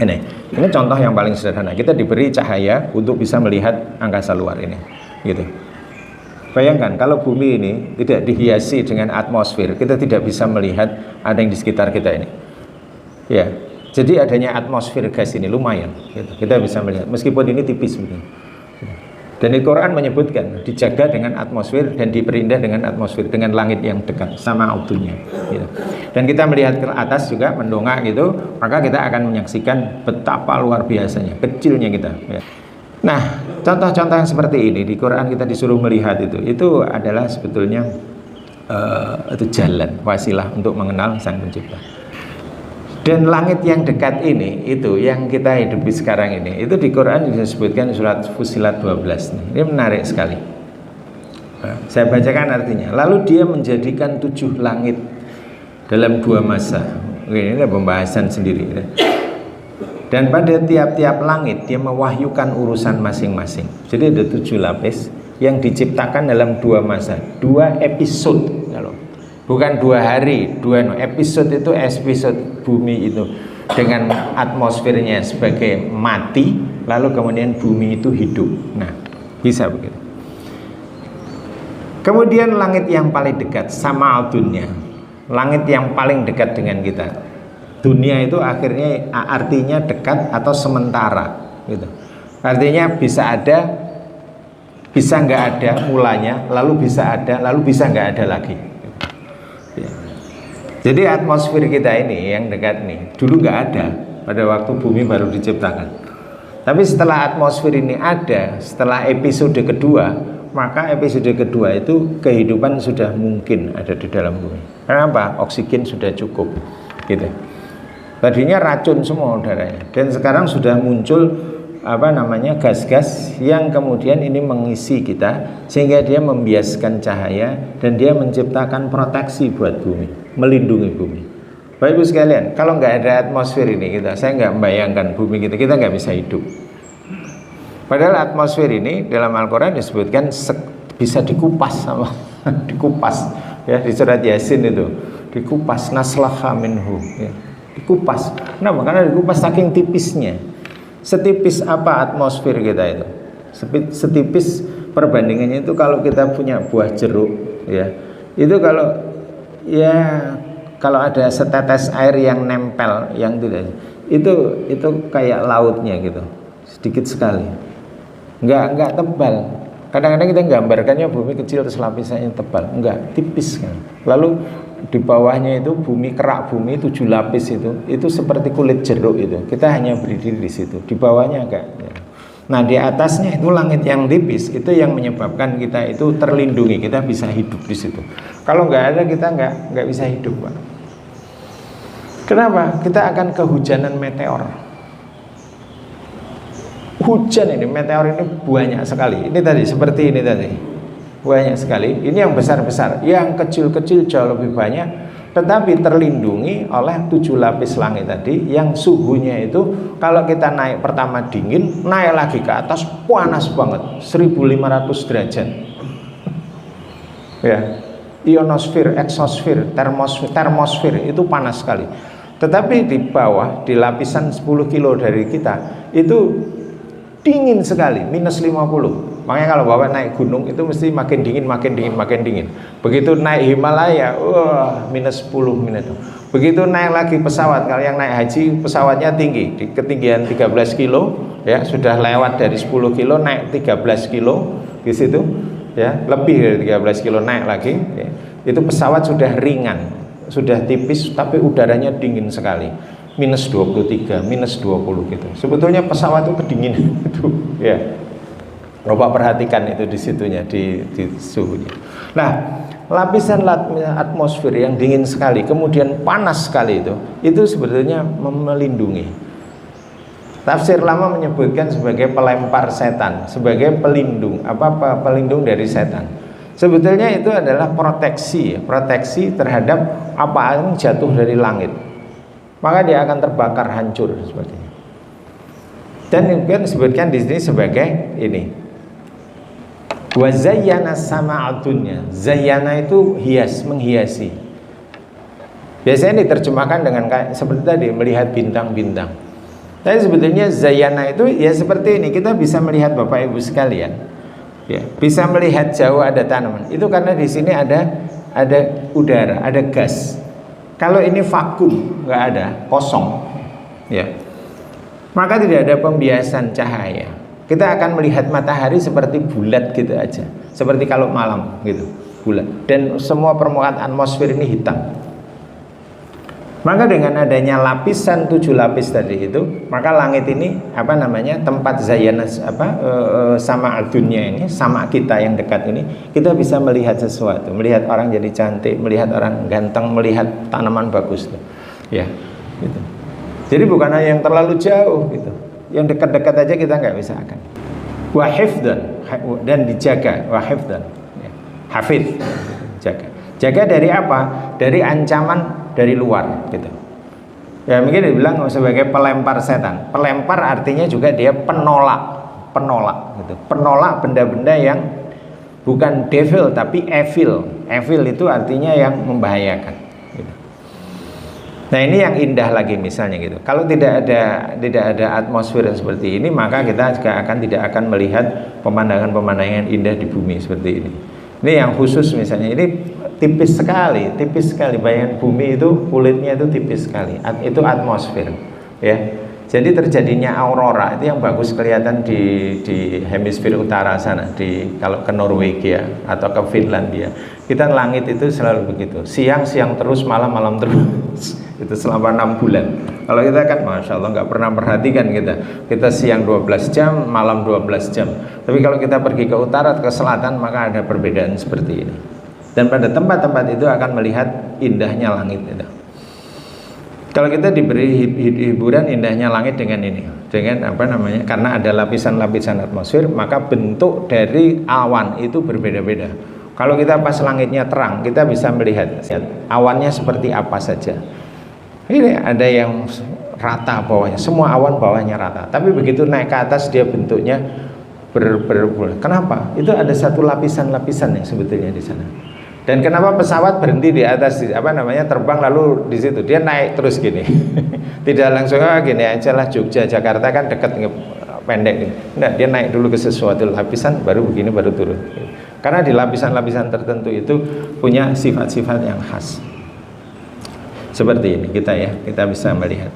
Ini contoh yang paling sederhana. Kita diberi cahaya untuk bisa melihat angkasa luar ini, gitu. Bayangkan kalau bumi ini tidak dihiasi dengan atmosfer, kita tidak bisa melihat ada yang di sekitar kita ini. Ya, jadi adanya atmosfer gas ini lumayan, gitu. Kita bisa melihat, meskipun ini tipis begini. Dan di Quran menyebutkan dijaga dengan atmosfer dan diperindah dengan atmosfer, dengan langit yang dekat sama autunya, gitu. Dan kita melihat ke atas juga mendongak gitu, maka kita akan menyaksikan betapa luar biasanya kecilnya kita, ya. Nah, contoh-contoh yang seperti ini di Quran kita disuruh melihat itu adalah sebetulnya itu jalan, wasilah untuk mengenal Sang Pencipta. Dan langit yang dekat ini, itu yang kita hidupi sekarang ini, itu di Quran disebutkan surat Fussilat 12 nih. Ini menarik sekali. Saya bacakan artinya. Lalu dia menjadikan 7 langit dalam 2 masa. Ini adalah pembahasan sendiri, ya. Dan pada tiap-tiap langit dia mewahyukan urusan masing-masing. Jadi ada 7 lapis yang diciptakan dalam 2 masa, 2 episode. Bukan 2 hari, 2 episode. Itu episode bumi itu dengan atmosfernya sebagai mati, lalu kemudian bumi itu hidup. Nah, bisa begitu. Kemudian langit yang paling dekat sama dunia, langit yang paling dekat dengan kita. Dunia itu akhirnya artinya dekat atau sementara, gitu. Artinya bisa ada, bisa nggak ada mulanya, lalu bisa ada, lalu bisa nggak ada lagi. Ya. Jadi atmosfer kita ini yang dekat nih dulu nggak ada pada waktu bumi baru diciptakan. Tapi setelah atmosfer ini ada, setelah episode kedua, maka episode kedua itu kehidupan sudah mungkin ada di dalam bumi. Kenapa? Oksigen sudah cukup, gitu. Tadinya racun semua udaranya, dan sekarang sudah muncul gas-gas yang kemudian ini mengisi kita sehingga dia membiaskan cahaya dan dia menciptakan proteksi buat bumi, melindungi bumi. Bapak Ibu sekalian, kalau nggak ada atmosfer ini saya nggak membayangkan bumi kita nggak bisa hidup. Padahal atmosfer ini dalam Al-Quran disebutkan bisa dikupas sama dikupas, ya, di surat Yasin itu dikupas, naslaha minhu, ya. Dikupas. Kenapa? Karena dikupas saking tipisnya. Setipis apa atmosfer kita itu? Setipis perbandingannya itu kalau kita punya buah jeruk, ya. Itu kalau ada setetes air yang nempel, yang tidak, itu kayak lautnya gitu. Sedikit sekali. Enggak tebal. Kadang-kadang kita gambarkannya bumi kecil terus lapisannya tebal. Enggak, tipis kan. Lalu di bawahnya itu bumi, kerak bumi 7 lapis itu seperti kulit jeruk itu. Kita hanya berdiri di situ. Di bawahnya agak. Ya. Nah, di atasnya itu langit yang tipis, itu yang menyebabkan kita itu terlindungi. Kita bisa hidup di situ. Kalau nggak ada kita nggak bisa hidup, Pak. Kenapa? Kita akan kehujanan meteor. Hujan ini, meteor ini banyak sekali. Ini tadi seperti ini tadi. Banyak sekali. Ini yang besar-besar, yang kecil-kecil jauh lebih banyak, tetapi terlindungi oleh 7 lapis langit tadi yang suhunya itu kalau kita naik pertama dingin, naik lagi ke atas panas banget, 1500 derajat. Ya. Ionosfer, eksosfer, termosfer itu panas sekali. Tetapi di bawah, di lapisan 10 kilo dari kita itu dingin sekali, -50. Makanya kalau Bapak naik gunung itu mesti makin dingin, makin dingin, makin dingin. Begitu naik Himalaya, -10. Begitu naik lagi pesawat, kalau yang naik haji pesawatnya tinggi, di ketinggian 13 kilo, ya sudah lewat dari 10 kilo naik 13 kilo di situ, ya lebih dari 13 kilo naik lagi. Ya. Itu pesawat sudah ringan, sudah tipis, tapi udaranya dingin sekali. -23, -20 gitu. Sebetulnya pesawat itu kedinginan itu, ya. Bapak perhatikan itu di situnya, di suhunya. Nah, lapisan atmosfer yang dingin sekali, kemudian panas sekali itu sebetulnya melindungi. Tafsir lama menyebutkan sebagai pelempar setan, sebagai pelindung, pelindung dari setan. Sebetulnya itu adalah proteksi terhadap apa yang jatuh dari langit. Maka dia akan terbakar hancur sebagainya. Dan kemudian disebutkan di sini sebagai ini. Wa zayyana samaa'a dunya. Zayyana itu hias, menghiasi. Biasanya diterjemahkan dengan seperti tadi, melihat bintang-bintang. Tapi sebetulnya zayana itu ya seperti ini, kita bisa melihat Bapak Ibu sekalian, ya, bisa melihat jauh ada tanaman. Itu karena di sini ada udara, ada gas. Kalau ini vakum, nggak ada, kosong, ya, maka tidak ada pembiasan cahaya. Kita akan melihat matahari seperti bulat gitu aja, seperti kalau malam gitu, bulat. Dan semua permukaan atmosfer ini hitam. Maka dengan adanya lapisan 7 lapis tadi itu, maka langit ini apa namanya, tempat zayana sama dunia ini, sama kita yang dekat ini, kita bisa melihat sesuatu, melihat orang jadi cantik, melihat orang ganteng, melihat tanaman bagus tuh, ya, gitu. Jadi bukan hanya yang terlalu jauh gitu, yang dekat-dekat aja kita nggak bisa akan. Wahifdan, dan dijaga, wahifdan, ya. Hafidh, jaga dari apa? Dari ancaman dari luar gitu. Ya mungkin dibilang sebagai pelempar setan. Pelempar artinya juga dia penolak gitu. Penolak benda-benda yang bukan devil tapi evil. Evil itu artinya yang membahayakan gitu. Nah ini yang indah lagi misalnya gitu. Kalau tidak ada atmosfer yang seperti ini, maka kita juga tidak akan melihat pemandangan-pemandangan indah di bumi seperti ini. Ini yang khusus misalnya, ini tipis sekali. Bayangan bumi itu kulitnya itu tipis sekali. Itu atmosfer, ya. Jadi terjadinya aurora itu yang bagus kelihatan di hemisfer utara sana, kalau ke Norwegia atau ke Finlandia. Kita langit itu selalu begitu. Siang terus, malam terus. Itu selama 6 bulan. Kalau kita kan Masya Allah nggak pernah perhatikan kita siang 12 jam, malam 12 jam. Tapi kalau kita pergi ke utara, ke selatan, maka ada perbedaan seperti ini. Dan pada tempat-tempat itu akan melihat indahnya langit itu. Kalau kita diberi hiburan indahnya langit dengan ini, dengan apa namanya, karena ada lapisan-lapisan atmosfer, maka bentuk dari awan itu berbeda-beda. Kalau kita pas langitnya terang, kita bisa melihat awannya seperti apa saja. Ini ada yang rata bawahnya, semua awan bawahnya rata. Tapi begitu naik ke atas dia bentuknya kenapa? Itu ada satu lapisan-lapisan yang sebetulnya di sana. Dan kenapa pesawat berhenti di atas terbang lalu di situ dia naik terus gini. Tidak langsung gini aja lah, Jogja Jakarta kan dekat, pendek nih. Nah, dia naik dulu ke sesuatu lapisan baru begini baru turun. Karena di lapisan-lapisan tertentu itu punya sifat-sifat yang khas. Seperti ini kita bisa melihat.